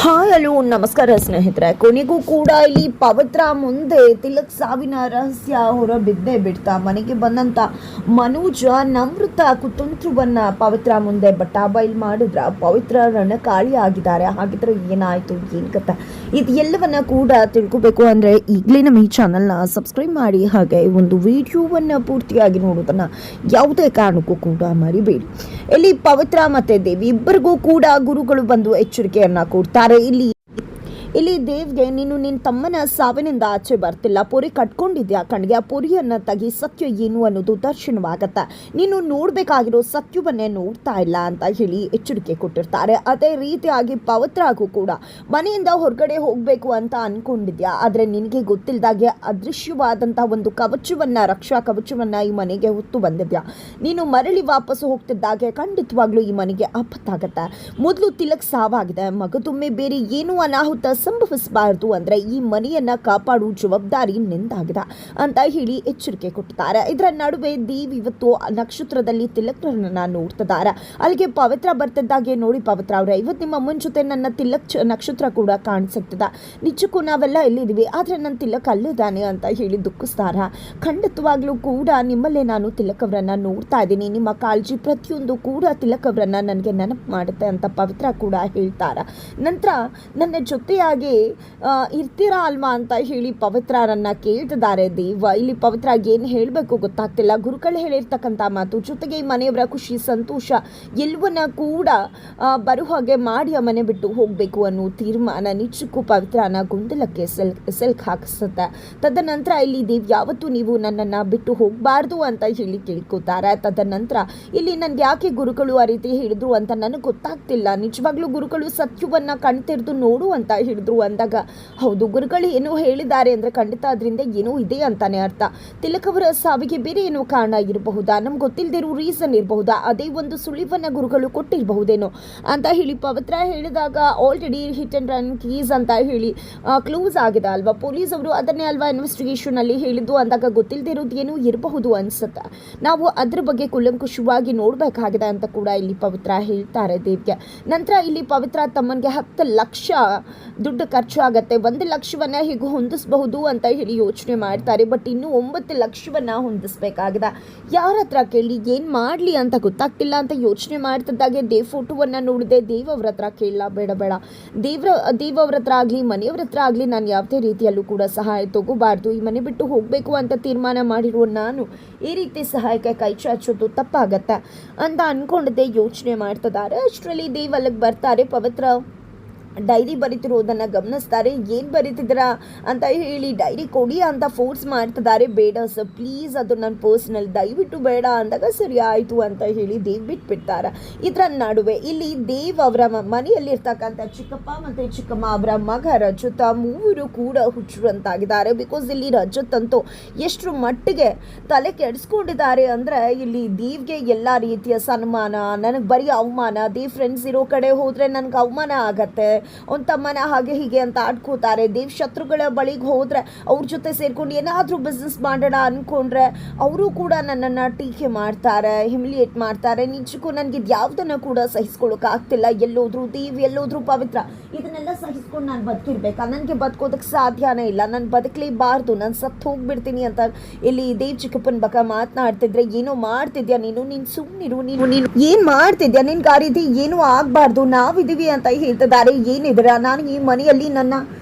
Hi hello ನಮಸ್ಕಾರ ಸ್ನೇಹಿತರೆ. ಕೊನೆಗೂ ಕೂಡ ಇಲ್ಲಿ ಪವಿತ್ರ ಮುಂದೆ ತಿಲಕ್ ಸಾವಿನ ರಹಸ್ಯ ಹೊರಬಿದ್ದೇ ಬಿಡ್ತಾ ಮನೆಗೆ ಬಂದಂತ ಮನೋಜ ನಮೃತ ಕುತಂತ್ರವನ್ನ ಪವಿತ್ರ ಮುಂದೆ ಬಟಾಬೈಲ್ ಮಾಡಿದ್ರ ಪವಿತ್ರ ರಣಕಾಳಿ ಆಗಿದ್ದಾರೆ. ಹಾಗಿದ್ರೆ ಏನಾಯ್ತು, ಏನ್ ಕಥೆ, ಇದು ಎಲ್ಲವನ್ನ ಕೂಡ ತಿಳ್ಕೋಬೇಕು ಅಂದ್ರೆ ಈಗಲೇ ನಮ್ಮ ಈ ಚಾನಲ್ನ ಸಬ್ಸ್ಕ್ರೈಬ್ ಮಾಡಿ, ಹಾಗೆ ಒಂದು ವಿಡಿಯೋವನ್ನ ಪೂರ್ತಿಯಾಗಿ ನೋಡೋದನ್ನ ಯಾವುದೇ ಕಾರಣಕ್ಕೂ ಕೂಡ ಮರಿಬೇಡಿ. ಇಲ್ಲಿ ಪವಿತ್ರ ಮತ್ತೆ ದೇವಿ ಇಬ್ಬರಿಗೂ ಕೂಡ ಗುರುಗಳು ಬಂದು ಎಚ್ಚರಿಕೆಯನ್ನ ಕೊಡ್ತಾರೆ. ಇಲ್ಲಿ ದೇವ್ಗೆ ನೀನು ನಿನ್ನ ತಮ್ಮನ ಸಾವಿನಿಂದ ಆಚೆ ಬರ್ತಿಲ್ಲ, ಪೊರೆ ಕಟ್ಕೊಂಡಿದ್ಯಾ ಕಣ್ಗೆ, ಆ ಪೊರಿಯನ್ನ ತೆಗಿ, ಸತ್ಯ ಏನು ಅನ್ನೋದು ದರ್ಶನವಾಗತ್ತೆ, ನೀನು ನೋಡ್ಬೇಕಾಗಿರೋ ಸತ್ಯವನ್ನೇ ನೋಡ್ತಾ ಇಲ್ಲ ಅಂತ ಹೇಳಿ ಎಚ್ಚರಿಕೆ ಕೊಟ್ಟಿರ್ತಾರೆ. ಅದೇ ರೀತಿಯಾಗಿ ಪವಿತ್ರಗೂ ಕೂಡ ಮನೆಯಿಂದ ಹೊರಗಡೆ ಹೋಗ್ಬೇಕು ಅಂತ ಅನ್ಕೊಂಡಿದ್ಯಾ, ಆದ್ರೆ ನಿನಗೆ ಗೊತ್ತಿಲ್ಲದಾಗೆ ಅದೃಶ್ಯವಾದಂತಹ ಒಂದು ಕವಚವನ್ನ, ರಕ್ಷಾ ಕವಚವನ್ನ ಈ ಮನೆಗೆ ಹೊತ್ತು ಬಂದಿದ್ಯಾ. ನೀನು ಮರಳಿ ವಾಪಸ್ ಹೋಗ್ತಿದ್ದಾಗೆ ಖಂಡಿತವಾಗ್ಲೂ ಈ ಮನೆಗೆ ಆಪತ್ತಾಗತ್ತೆ. ಮೊದಲು ತಿಲಕ್ ಸಾವಾಗಿದೆ, ಮಗದೊಮ್ಮೆ ಬೇರೆ ಏನೂ ಅನಾಹುತ ಸಂಭವಿಸಬಾರದು ಅಂದ್ರೆ ಈ ಮನೆಯನ್ನ ಕಾಪಾಡುವ ಜವಾಬ್ದಾರಿ ನಿಂದಾಗಿದೆ ಅಂತ ಹೇಳಿ ಎಚ್ಚರಿಕೆ ಕೊಟ್ಟಿದ್ದಾರೆ. ಇದರ ನಡುವೆ ದೇವ್ ಇವತ್ತು ನಕ್ಷತ್ರದಲ್ಲಿ ತಿಲಕ್ರನ್ನ ನೋಡ್ತಿದ್ದಾರೆ. ಅಲ್ಲಿಗೆ ಪವಿತ್ರ ಬರ್ತಿದ್ದಾಗೆ ನೋಡಿ ಪವಿತ್ರ ಅವರೇ, ಇವತ್ತು ನಿಮ್ಮ ಅಮ್ಮನ ಜೊತೆ ನನ್ನ ತಿಲಕ್ ನಕ್ಷತ್ರ ಕೂಡ ಕಾಣಿಸುತ್ತಿದೆ, ನಿಜಕ್ಕೂ ನಾವೆಲ್ಲ ಎಲ್ಲಿದ್ದೀವಿ, ಆದ್ರೆ ನನ್ನ ತಿಲಕ್ ಅಲ್ಲಿದ್ದಾನೆ ಅಂತ ಹೇಳಿ ದುಃಖಿಸ್ತಾರ. ಖಂಡಿತವಾಗ್ಲೂ ಕೂಡ ನಿಮ್ಮಲ್ಲೇ ನಾನು ತಿಲಕ್ ಅವರನ್ನ ನೋಡ್ತಾ ಇದ್ದೀನಿ, ನಿಮ್ಮ ಕಾಳಜಿ ಪ್ರತಿಯೊಂದು ಕೂಡ ತಿಲಕ್ ಅವರನ್ನ ನನಗೆ ನೆನಪು ಮಾಡುತ್ತೆ ಅಂತ ಪವಿತ್ರ ಕೂಡ ಹೇಳ್ತಾರ. ನಂತರ ನನ್ನ ಜೊತೆಯಾಗಿ ಇರ್ತೀರಾ ಅಲ್ವಾ ಅಂತ ಹೇಳಿ ಪವಿತ್ರರನ್ನ ಕೇಳ್ತಿದ್ದಾರೆ ದೇವ. ಇಲ್ಲಿ ಪವಿತ್ರ ಏನು ಹೇಳಬೇಕು ಗೊತ್ತಾಗ್ತಿಲ್ಲ. ಗುರುಗಳು ಹೇಳಿರ್ತಕ್ಕಂಥ ಮಾತು ಜೊತೆಗೆ ಈ ಮನೆಯವರ ಖುಷಿ ಸಂತೋಷ ಎಲ್ಲವನ್ನ ಕೂಡ ಬರೋ ಹಾಗೆ ಮಾಡಿ ಆ ಮನೆ ಬಿಟ್ಟು ಹೋಗಬೇಕು ಅನ್ನೋ ತೀರ್ಮಾನ ನಿಜಕ್ಕೂ ಪವಿತ್ರನ ಗೊಂದಲಕ್ಕೆ ಸೆಲ್ಕ್ ಹಾಕಿಸುತ್ತೆ. ತದನಂತರ ಇಲ್ಲಿ ದೇವ್ ಯಾವತ್ತೂ ನೀವು ನನ್ನನ್ನು ಬಿಟ್ಟು ಹೋಗಬಾರ್ದು ಅಂತ ಹೇಳಿ ಕೇಳ್ಕೊತಾರೆ. ತದನಂತರ ಇಲ್ಲಿ ನನ್ಗೆ ಯಾಕೆ ಗುರುಗಳು ಆ ರೀತಿ ಹೇಳಿದ್ರು ಅಂತ ನನಗೆ ಗೊತ್ತಾಗ್ತಿಲ್ಲ, ನಿಜವಾಗ್ಲೂ ಗುರುಗಳು ಸತ್ಯವನ್ನ ಕಣ್ತೆರೆದು ನೋಡು ಅಂತ ಹೇಳಿದ್ರು ಅಂದಾಗ, ಹೌದು ಗುರುಗಳು ಏನೋ ಹೇಳಿದ್ದಾರೆ ಅಂದ್ರೆ ಖಂಡಿತ ಅದರಿಂದ ಏನೋ ಇದೆ ಅಂತಾನೆ ಅರ್ಥ. ತಿಲಕ್ ಅವರ ಸಾವಿಗೆ ಬೇರೆ ಏನೋ ಕಾರಣ ಇರಬಹುದಾ, ನಮ್ಗೆ ಗೊತ್ತಿಲ್ಲದಿರೋ ರೀಸನ್ ಇರಬಹುದಾ, ಅದೇ ಒಂದು ಸುಳಿವನ್ನ ಗುರುಗಳು ಕೊಟ್ಟಿರಬಹುದೇನೋ ಅಂತ ಹೇಳಿ ಪವಿತ್ರ ಹೇಳಿದಾಗ, already hit and run keys ಅಂತ ಹೇಳಿ ಕ್ಲೋಸ್ ಆಗಿದೆ ಅಲ್ವಾ, ಪೊಲೀಸ್ ಅವರು ಅದನ್ನೇ ಅಲ್ವಾ ಇನ್ವೆಸ್ಟಿಗೇಷನ್ ಅಲ್ಲಿ ಹೇಳಿದ್ದು ಅಂದಾಗ ಗೊತ್ತಿಲ್ಲದಿರೋದು ಏನೋ ಇರಬಹುದು ಅನ್ಸುತ್ತೆ. ನಾವು ಅದ್ರ ಬಗ್ಗೆ ಕುಲಂಕುಷವಾಗಿ ನೋಡ್ಬೇಕಾಗಿದೆ ಅಂತ ಕೂಡ ಇಲ್ಲಿ ಪವಿತ್ರ ಹೇಳ್ತಾರೆ ದೇವ್ಗೆ. ನಂತರ ಇಲ್ಲಿ ಪವಿತ್ರ ತಮ್ಮನಿಗೆ 10 ಲಕ್ಷ ದುಡ್ಡು ಖರ್ಚು ಆಗತ್ತೆ, 1 ಲಕ್ಷವನ್ನ ಹೀಗೆ ಹೊಂದಿಸಬಹುದು ಅಂತ ಹೇಳಿ ಯೋಚನೆ ಮಾಡ್ತಾರೆ. ಬಟ್ ಇನ್ನು 9 ಲಕ್ಷವನ್ನ ಹೊಂದಿಸ್ಬೇಕಾಗಿದೆ. ಯಾರ ಹತ್ರ ಕೇಳಿ ಏನ್ ಮಾಡ್ಲಿ ಅಂತ ಗೊತ್ತಾಗ್ತಿಲ್ಲ ಅಂತ ಯೋಚನೆ ಮಾಡ್ತಿದ್ದಾಗೆ ದೇವ್ ಫೋಟೋವನ್ನ ನೋಡಿದೆ. ದೇವ್ ಅವ್ರ ಹತ್ರ ಕೇಳಲ್ಲ, ಬೇಡ ದೇವ್ ಅವ್ರ ಹತ್ರ ಆಗ್ಲಿ ಮನೆಯವ್ರ ಹತ್ರ ಆಗ್ಲಿ ನಾನು ಯಾವುದೇ ರೀತಿಯಲ್ಲೂ ಕೂಡ ಸಹಾಯ ತಗೋಬಾರ್ದು, ಈ ಮನೆ ಬಿಟ್ಟು ಹೋಗ್ಬೇಕು ಅಂತ ತೀರ್ಮಾನ ಮಾಡಿರುವ ನಾನು ಈ ರೀತಿ ಸಹಾಯಕ್ಕೆ ಕೈ ಚಾಚೋದು ತಪ್ಪಾಗತ್ತೆ ಅಂತ ಅನ್ಕೊಂಡಿದ್ದೆ ಯೋಚನೆ ಮಾಡ್ತಿದ್ದಾರೆ. ಅಷ್ಟರಲ್ಲಿ ದೇವ್ ಅಲ್ಲಿಗೆ ಬರ್ತಾರೆ. ಪವಿತ್ರ ಡೈರಿ ಬರೀತಿರೋದನ್ನ ಗಮನಿಸ್ತಾರೆ. ಏನು ಬರೀತಿದ್ರ ಅಂತ ಹೇಳಿ ಡೈರಿ ಕೊಡಿ ಅಂತ ಫೋರ್ಸ್ ಮಾಡ್ತಿದ್ದಾರೆ. ಬೇಡ ಸರ್ ಪ್ಲೀಸ್, ಅದು ನನ್ನ ಪರ್ಸ್ನಲ್, ದಯವಿಟ್ಟು ಬೇಡ ಅಂದಾಗ ಸರಿ ಆಯಿತು ಅಂತ ಹೇಳಿ ದೇವ್ ಬಿಟ್ಬಿಡ್ತಾರೆ. ಇದರ ನಡುವೆ ಇಲ್ಲಿ ದೇವ್ ಅವರ ಮನೆಯಲ್ಲಿರ್ತಕ್ಕಂಥ ಚಿಕ್ಕಪ್ಪ ಮತ್ತು ಚಿಕ್ಕಮ್ಮ ಅವರ ಮಗ ರಜತ್ ಮೂವರು ಕೂಡ ಹುಚ್ಚರು ಅಂತಾಗಿದ್ದಾರೆ. ಬಿಕಾಸ್ ಇಲ್ಲಿ ರಜತ್ ಅಂತೂ ಎಷ್ಟು ಮಟ್ಟಿಗೆ ತಲೆ ಕೆಡಿಸ್ಕೊಂಡಿದ್ದಾರೆ ಅಂದರೆ ಇಲ್ಲಿ ದೇವ್ಗೆ ಎಲ್ಲ ರೀತಿಯ ಸನ್ಮಾನ, ನನಗೆ ಬರೀ ಅವಮಾನ, ದೇವ್ ಫ್ರೆಂಡ್ಸ್ ಇರೋ ಕಡೆ ಹೋದರೆ ನನಗೆ ಅವಮಾನ ಆಗತ್ತೆ, ಅವ್ನ ತಮ್ಮನ ಹಾಗೆ ಹೀಗೆ ಅಂತ ಆಡ್ಕೋತಾರೆ. ದೇವ್ ಶತ್ರುಗಳ ಬಳಿಗೆ ಹೋದ್ರೆ ಅವ್ರ ಜೊತೆ ಸೇರ್ಕೊಂಡು ಏನಾದರೂ ಬಿಸ್ನೆಸ್ ಮಾಡೋಣ ಅನ್ಕೊಂಡ್ರೆ ಅವರು ಕೂಡ ನನ್ನನ್ನು ಟೀಕೆ ಮಾಡ್ತಾರೆ, ಹ್ಯುಮಿಲಿಯೇಟ್ ಮಾಡ್ತಾರೆ. ನಿಜಕ್ಕೂ ನನಗೆ ಇದು ಯಾವುದನ್ನು ಕೂಡ ಸಹಿಸ್ಕೊಳ್ಳೋಕೆ ಆಗ್ತಿಲ್ಲ. ಎಲ್ಲೋದ್ರು ದೇವ್, ಎಲ್ಲೋದ್ರು ಪವಿತ್ರ, ಇದನ್ನೆಲ್ಲ ಸಹಿಸ್ಕೊಂಡು ನಾನು ಬದುಕಿರ್ಬೇಕಾ, ನನಗೆ ಬದುಕೋದಕ್ಕೆ ಸಾಧ್ಯನೇ ಇಲ್ಲ, ನಾನು ಬದುಕಲೇಬಾರ್ದು, ನಾನು ಸತ್ತು ಹೋಗ್ಬಿಡ್ತೀನಿ ಅಂತ ಇಲ್ಲಿ ದೇವ್ ಚಿಕ್ಕಪ್ಪನ ಬಗ್ಗೆ ಮಾತನಾಡ್ತಿದ್ರೆ, ಏನೋ ಮಾಡ್ತಿದ್ಯಾ ನೀನು ಸುಮ್ಮನಿರು, ನೀನು ಏನು ಮಾಡ್ತಿದ್ಯಾ, ನಿನ್ಗೆ ಆ ರೀತಿ ಏನೂ ಆಗಬಾರ್ದು, ನಾವಿದ್ದೀವಿ ಅಂತ ಹೇಳ್ತಿದ್ದಾರೆ. ಏನಿದ್ರ ನಾನು ಈ ಮನೆಯಲ್ಲಿ ನನ್ನ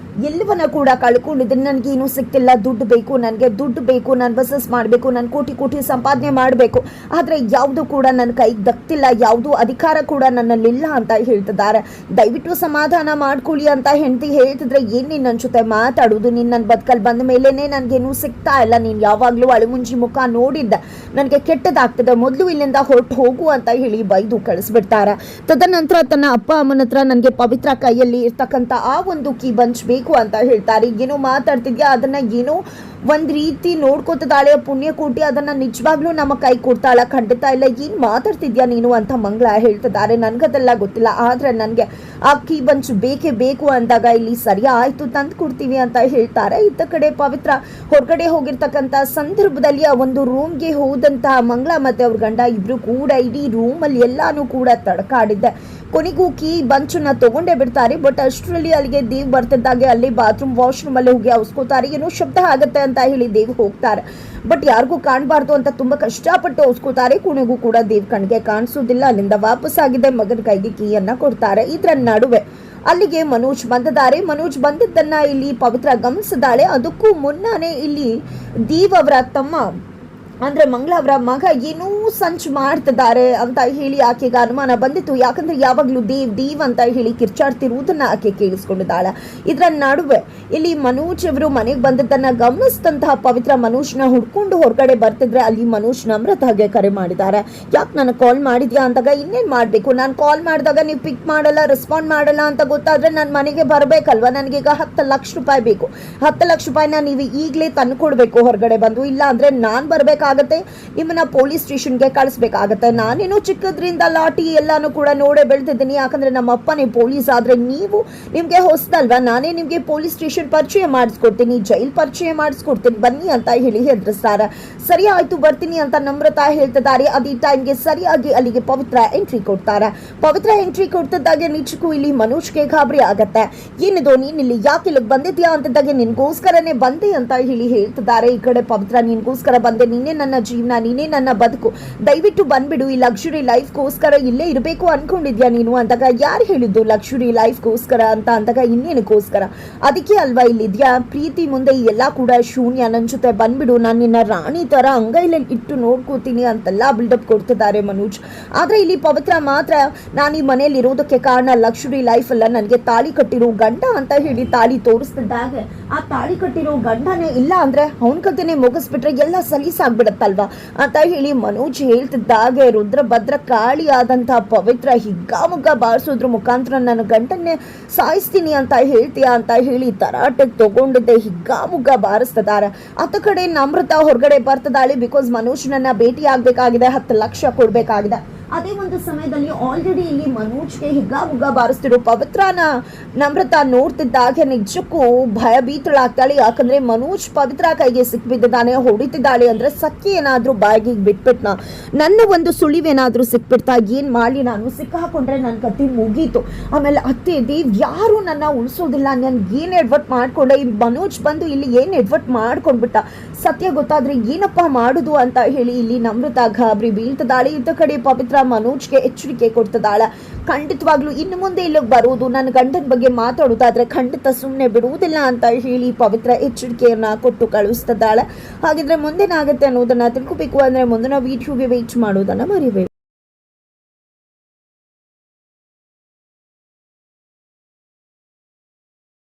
ಎಲ್ಲವನ್ನ ಕೂಡ ಕಳ್ಕೊಂಡಿದ್ದೀನಿ, ನನಗೇನು ಸಿಗ್ತಿಲ್ಲ, ದುಡ್ಡು ಬೇಕು, ನನಗೆ ದುಡ್ಡು ಬೇಕು, ನಾನು ಬಿಸ್ನೆಸ್ ಮಾಡಬೇಕು, ನಾನು ಕೋಟಿ ಸಂಪಾದನೆ ಮಾಡಬೇಕು, ಆದರೆ ಯಾವುದು ಕೂಡ ನನ್ನ ಕೈಗೆ ದಕ್ತಿಲ್ಲ, ಯಾವುದು ಅಧಿಕಾರ ಕೂಡ ನನ್ನಲ್ಲಿಲ್ಲ ಅಂತ ಹೇಳ್ತಿದ್ದಾರೆ. ದಯವಿಟ್ಟು ಸಮಾಧಾನ ಮಾಡ್ಕೊಳ್ಳಿ ಅಂತ ಹೆಂಡತಿ ಹೇಳ್ತಿದ್ರೆ, ಏನು ನೀನು ನನ್ನ ಜೊತೆ ಮಾತಾಡೋದು, ನೀನು ನನ್ನ ಬದುಕಲ್ಲಿ ಬಂದ ಮೇಲೇ ನನಗೇನು ಸಿಗ್ತಾ ಇಲ್ಲ, ನೀನು ಯಾವಾಗಲೂ ಅಳುಮುಂಜಿ ಮುಖ ನೋಡಿದ್ದೆ, ನನಗೆ ಕೆಟ್ಟದಾಗ್ತದೆ, ಮೊದಲು ಇಲ್ಲಿಂದ ಹೊರಟು ಹೋಗು ಅಂತ ಹೇಳಿ ಬೈದು ಕಳಿಸ್ಬಿಡ್ತಾರೆ. ತದನಂತರ ತನ್ನ ಅಪ್ಪ ಅಮ್ಮನ ಹತ್ರ ನನಗೆ ಪವಿತ್ರ ಕೈಯಲ್ಲಿ ಇರ್ತಕ್ಕಂಥ ಆ ಒಂದು ಕೀ ಬಂಚ್ ಬೇಕು ಅಂತ ಹೇಳ್ತಾರೆ. ಏನೋ ಮಾತಾಡ್ತಿದ್ಯಾ, ಅದನ್ನ ಏನೋ ಒಂದ್ ರೀತಿ ನೋಡ್ಕೋತಿದ್ದಾಳೆ, ಪುಣ್ಯಕೋಟಿ ಅದನ್ನ ನಿಜವಾಗ್ಲೂ ನಮ್ಮ ಕೈ ಕೊಡ್ತಾಳ, ಖಂಡಿತ ಇಲ್ಲ, ಏನ್ ಮಾತಾಡ್ತಿದ್ಯಾ ನೀನು ಅಂತ ಮಂಗಳ ಹೇಳ್ತಿದ್ದಾರೆ. ನನ್ಗದೆಲ್ಲ ಗೊತ್ತಿಲ್ಲ, ಆದ್ರೆ ನನ್ಗೆ ಆ ಕೀ ಬಂಚ್ ಬೇಕೇ ಬೇಕು ಅಂದಾಗ ಇಲ್ಲಿ ಸರಿ ಆಯ್ತು ತಂದು ಕೊಡ್ತೀವಿ ಅಂತ ಹೇಳ್ತಾರೆ. ಇತ್ತ ಕಡೆ ಪವಿತ್ರ ಹೊರಗಡೆ ಹೋಗಿರ್ತಕ್ಕಂಥ ಸಂದರ್ಭದಲ್ಲಿ ಆ ಒಂದು ರೂಮ್ಗೆ ಹೋದಂತಹ ಮಂಗಳ ಮತ್ತೆ ಅವ್ರ ಗಂಡ ಇಬ್ರು ಕೂಡ ಇಡೀ ರೂಮಲ್ಲಿ ಎಲ್ಲಾನು ಕೂಡ ತಡಕಾಡಿದ್ದೆ. ಕೊನೆಗೂ ಕೀ ಬಂಚನ್ನ ತಗೊಂಡೇ ಬಿಡ್ತಾರೆ. ಬಟ್ ಅಷ್ಟರಲ್ಲಿ ಅಲ್ಲಿಗೆ ದೇವ್ ಬರ್ತಿದ್ದಾಗೆ ಅಲ್ಲಿ ಬಾತ್ರೂಮ್ ವಾಶ್ರೂಮ್ ಅಲ್ಲಿ ಹೋಗಿ ಅವಸ್ಕೋತಾರೆ. ಏನೋ ಶಬ್ದ ಆಗುತ್ತೆ ಅಂತ ಹೇಳಿ ದೇವ್ ಹೋಗ್ತಾರೆ. ಬಟ್ ಯಾರಿಗೂ ಕಾಣಬಾರ್ದು ಅಂತ ತುಂಬಾ ಕಷ್ಟಪಟ್ಟು ಅವಸ್ಕೋತಾರೆ. ಕೊನೆಗೂ ಕೂಡ ದೇವ್ ಕಣ್ಗೆ ಕಾಣಿಸೋದಿಲ್ಲ. ಅಲ್ಲಿಂದ ವಾಪಸ್ ಆಗಿದೆ, ಮಗನ ಕೈಗೆ ಕೀಯನ್ನ ಕೊಡ್ತಾರೆ. ಇದ್ರ ನಡುವೆ ಅಲ್ಲಿಗೆ ಮನೋಜ್ ಬಂದಿದ್ದಾರೆ. ಮನೋಜ್ ಬಂದಿದ್ದನ್ನ ಇಲ್ಲಿ ಪವಿತ್ರ ಗಮನಿಸಿದಾಳೆ. ಅದಕ್ಕೂ ಮುನ್ನಾನೆ ಇಲ್ಲಿ ದೀವ್ ಅವರ ತಮ್ಮ ಅಂದ್ರೆ ಮಂಗಳ ಅವರ ಮಗ ಏನೂ ಸಂಚು ಮಾಡ್ತಿದ್ದಾರೆ ಅಂತ ಹೇಳಿ ಆಕೆಗೆ ಅನುಮಾನ ಬಂದಿತ್ತು. ಯಾಕಂದ್ರೆ ಯಾವಾಗ್ಲೂ ದೇವ್ ಅಂತ ಹೇಳಿ ಕಿರ್ಚಾಡ್ತಿರುವುದನ್ನ ಆಕೆ ಕೇಳಿಸ್ಕೊಂಡಿದ್ದಾಳೆ. ಇದರ ನಡುವೆ ಇಲ್ಲಿ ಮನೋಜ್ ಅವರು ಮನೆಗೆ ಬಂದಿದ್ದನ್ನ ಗಮನಿಸಿದಂತಹ ಪವಿತ್ರ ಮನೋಜ್ನ ಹುಡ್ಕೊಂಡು ಹೊರಗಡೆ ಬರ್ತಿದ್ರೆ ಅಲ್ಲಿ ಮನೋಜ್ ನಮ್ರತಾಗೆ ಕರೆ ಮಾಡಿದ್ದಾರೆ. ಯಾಕೆ ನನಗೆ ಕಾಲ್ ಮಾಡಿದ್ಯಾ ಅಂದಾಗ, ಇನ್ನೇನ್ ಮಾಡ್ಬೇಕು, ನಾನು ಕಾಲ್ ಮಾಡಿದಾಗ ನೀವು ಪಿಕ್ ಮಾಡಲ್ಲ, ರೆಸ್ಪಾಂಡ್ ಮಾಡಲ್ಲ ಅಂತ ಗೊತ್ತಾದ್ರೆ ನಾನು ಮನೆಗೆ ಬರಬೇಕಲ್ವಾ, ನನಗೀಗ 10 ಲಕ್ಷ ರೂಪಾಯಿ ಬೇಕು. 10 ಲಕ್ಷ ರೂಪಾಯಿನ ನೀವು ಈಗಲೇ ತಂದು ಕೊಡ್ಬೇಕು ಹೊರಗಡೆ ಬಂದು, ಇಲ್ಲ ಅಂದ್ರೆ ನಾನು ಬರ್ಬೇಕು ಆಗತ್ತೆ, ನಿಮ್ಮನ್ನ ಪೊಲೀಸ್ ಸ್ಟೇಷನ್ಗೆ ಕಳಿಸ್ಬೇಕಾಗತ್ತೆ. ನಾನೇನು ಚಿಕ್ಕದ್ರಿಂದ ಲಾಟಿ ಎಲ್ಲಾನು ಕೂಡ ನೋಡೇ ಬೆಳ್ತಿದ್ದೀನಿ. ಯಾಕಂದ್ರೆ ನಮ್ಮ ಅಪ್ಪನೇ ಪೊಲೀಸ್, ಆದ್ರೆ ನಿಮ್ಗೆ ಹೊಸದಲ್ವಾ, ನಾನೇ ನಿಮ್ಗೆ ಪೊಲೀಸ್ ಸ್ಟೇಷನ್ ಪರಿಚಯ ಮಾಡಿಸ್ಕೊಡ್ತೀನಿ, ಜೈಲ್ ಪರಿಚಯ ಮಾಡಿಸ್ಕೊಡ್ತೀನಿ, ಬನ್ನಿ ಅಂತ ಹೇಳಿ ಹೆದರಿಸ್ತಾರೆ. ಸರಿ ಆಯ್ತು ಬರ್ತೀನಿ ಅಂತ ನಮ್ರತಾ ಹೇಳ್ತಿದ್ದಾರೆ. ಅದೇ ಟೈಮ್ಗೆ ಸರಿಯಾಗಿ ಅಲ್ಲಿಗೆ ಪವಿತ್ರ ಎಂಟ್ರಿ ಕೊಡ್ತಾರೆ. ಪವಿತ್ರ ಎಂಟ್ರಿ ಕೊಡ್ತಿದ್ದಾಗೆ ನಿಜಕ್ಕೂ ಇಲ್ಲಿ ಮನೋಜ್ಗೆ ಗಾಬರಿ ಆಗತ್ತೆ. ಏನಿದು ನೀನ್ ಇಲ್ಲಿ ಯಾಕೆ ಇಲ್ಲಿಗೆ ಬಂದಿದ್ಯಾ ಅಂತಿದ್ದಾಗೆ, ನಿನ್ಗೋಸ್ಕರನೇ ಬಂದೆ ಅಂತ ಹೇಳಿ ಹೇಳ್ತಿದ್ದಾರೆ. ಈ ಕಡೆ ಪವಿತ್ರ ನಿನ್ಗೋಸ್ಕರ ಬಂದೆ, ನೀನೇ ನನ್ನ ಜೀವನ, ನೀನೇ ನನ್ನ ಬದುಕು, ದಯವಿಟ್ಟು ಬಂದ್ಬಿಡು, ಈ ಲಕ್ಸುರಿ ಲೈಫ್ಗೋಸ್ಕರ ಇಲ್ಲೇ ಇರಬೇಕು ಅನ್ಕೊಂಡಿದ್ಯಾ ನೀನು ಅಂದಾಗ, ಯಾರು ಹೇಳಿದ್ದು ಲಕ್ಸುರಿ ಲೈಫ್ಗೋಸ್ಕರ ಅಂತ ಅಂದಾಗ, ಇನ್ನೇನಕ್ಕೋಸ್ಕರ, ಅದಕ್ಕೆ ಅಲ್ವಾ ಇಲ್ಲಿದ್ಯಾ, ಪ್ರೀತಿ ಮುಂದೆ ಎಲ್ಲ ಕೂಡ ಶೂನ್ಯ, ನನ್ನ ಜೊತೆ ಬಂದ್ಬಿಡು, ನಾನು ನಿನ್ನ ರಾಣಿ ತರ ಅಂಗೈಲಿ ಇಟ್ಟು ನೋಡ್ಕೋತೀನಿ ಅಂತೆಲ್ಲ ಬಿಲ್ಡಪ್ ಕೊಡ್ತಿದ್ದಾರೆ ಮನೋಜ್. ಆದ್ರೆ ಇಲ್ಲಿ ಪವಿತ್ರ ಮಾತ್ರ, ನಾನು ಈ ಮನೆಯಲ್ಲಿ ಇರೋದಕ್ಕೆ ಕಾರಣ ಲಕ್ಸುರಿ ಲೈಫ್ ಅಲ್ಲ, ನನಗೆ ತಾಳಿ ಕಟ್ಟಿರೋ ಗಂಡ ಅಂತ ಹೇಳಿ ತಾಳಿ ತೋರಿಸ್ತಿದ್ದಾಗೆ, ಆ ತಾಳಿ ಕಟ್ಟಿರೋ ಗಂಡನೇ ಇಲ್ಲ ಅಂದ್ರೆ ಅವನ ಕತೆನೆ ಮುಗಿಸ್ಬಿಟ್ರೆ ಎಲ್ಲ ಸಲೀಸಾಗ್ಬಿಡತ್ತಲ್ವಾ ಅಂತ ಹೇಳಿ ಮನೋಜ್ ಹೇಳ್ತಿದ್ದಾಗೆ ರುದ್ರಭದ್ರ ಕಾಳಿಯಾದಂತಹ ಪವಿತ್ರ ಹಿಗ್ಗಾಮುಗ್ಗ ಬಾರಿಸೋದ್ರ ಮುಖಾಂತರ ನನ್ನ ಗಂಡನ್ನೇ ಸಾಯಿಸ್ತೀನಿ ಅಂತ ಹೇಳ್ತೀಯಾ ಅಂತ ಹೇಳಿ ತರಾಟೆಗೆ ತಗೊಂಡಿದ್ದೆ ಹಿಗ್ಗಾಮುಗ್ಗ ಬಾರಿಸ್ತಿದ್ದಾರೆ. ಅತ್ತ ಕಡೆ ನಮ್ರತಾ ಹೊರಗಡೆ ಬರ್ತಿದ್ದಾಳೆ. ಬಿಕಾಸ್ ಮನೋಜ್ ನನ್ನ ಭೇಟಿ ಆಗ್ಬೇಕಾಗಿದೆ, 10 ಲಕ್ಷ ಕೊಡ್ಬೇಕಾಗಿದೆ. ಅದೇ ಒಂದು ಸಮಯದಲ್ಲಿ ಆಲ್ರೆಡಿ ಇಲ್ಲಿ ಮನೋಜ್ಗೆ ಹಿಗ್ಗಾಮುಗ್ಗ ಬಾರಿಸ್ತಿರೋ ಪವಿತ್ರನ ನಮ್ರತಾ ನೋಡ್ತಿದ್ದಾಗೆ ನಿಜಕ್ಕೂ ಭಯಭೀತಳಾಗ್ತಾಳೆ. ಯಾಕಂದ್ರೆ ಮನೋಜ್ ಪವಿತ್ರ ಕೈಗೆ ಸಿಕ್ಬಿದ್ದಾನೆ, ಹೊಡಿತಿದ್ದಾಳೆ ಅಂದ್ರೆ ಸಕ್ಕಿ ಏನಾದ್ರೂ ಬಾಯಿಗೆ ಬಿಟ್ಬಿಟ್ನ, ನನ್ನ ಒಂದು ಸುಳಿವೇನಾದ್ರೂ ಸಿಕ್ಬಿಡ್ತಾ, ಏನ್ ಮಾಡಿ ನಾನು ಸಿಕ್ಕಾಕೊಂಡ್ರೆ ನನ್ನ ಕತ್ತಿ ಮುಗೀತು. ಆಮೇಲೆ ಅತ್ತೆ ದೇವ್ ಯಾರು ನನ್ನ ಉಳಿಸೋದಿಲ್ಲ, ನನ್ಗೆ ಏನ್ ಎಡ್ವರ್ಟ್ ಮಾಡ್ಕೊಂಡೆ, ಈ ಮನೋಜ್ ಬಂದು ಇಲ್ಲಿ ಏನ್ ಎಡ್ವರ್ಟ್ ಮಾಡ್ಕೊಂಡ್ಬಿಟ್ಟ, ಸತ್ಯ ಗೊತ್ತಾದ್ರೆ ಏನಪ್ಪ ಮಾಡುದು ಅಂತ ಹೇಳಿ ಇಲ್ಲಿ ನಮ್ರತಾ ಗಾಬರಿ ಬೀಳ್ತದಾಳೆ. ಇದ್ದ ಕಡೆ ಪವಿತ್ರ ಮನೋಜ್ಗೆ ಎಚ್ಚರಿಕೆ ಕೊಡ್ತದಾಳೆ. ಖಂಡಿತವಾಗ್ಲೂ ಇನ್ನು ಮುಂದೆ ಇಲ್ಲಿಗೆ ಬರೋದು, ನನ್ನ ಗಂಡನ ಬಗ್ಗೆ ಮಾತಾಡೋದಾದ್ರೆ ಖಂಡಿತ ಸುಮ್ಮನೆ ಬಿಡುವುದಿಲ್ಲ ಅಂತ ಹೇಳಿ ಪವಿತ್ರ ಎಚ್ಚರಿಕೆಯನ್ನ ಕೊಟ್ಟು ಕಳಿಸ್ತದಾಳೆ. ಹಾಗಿದ್ರೆ ಮುಂದೇನಾಗುತ್ತೆ ಅನ್ನೋದನ್ನ ತಿಳ್ಕೋಬೇಕು ಅಂದ್ರೆ ಮುಂದಿನ ವಿಡಿಯೋಗೆ ವೇಟ್ ಮಾಡೋದನ್ನ ಮರಿಬೇಡಿ.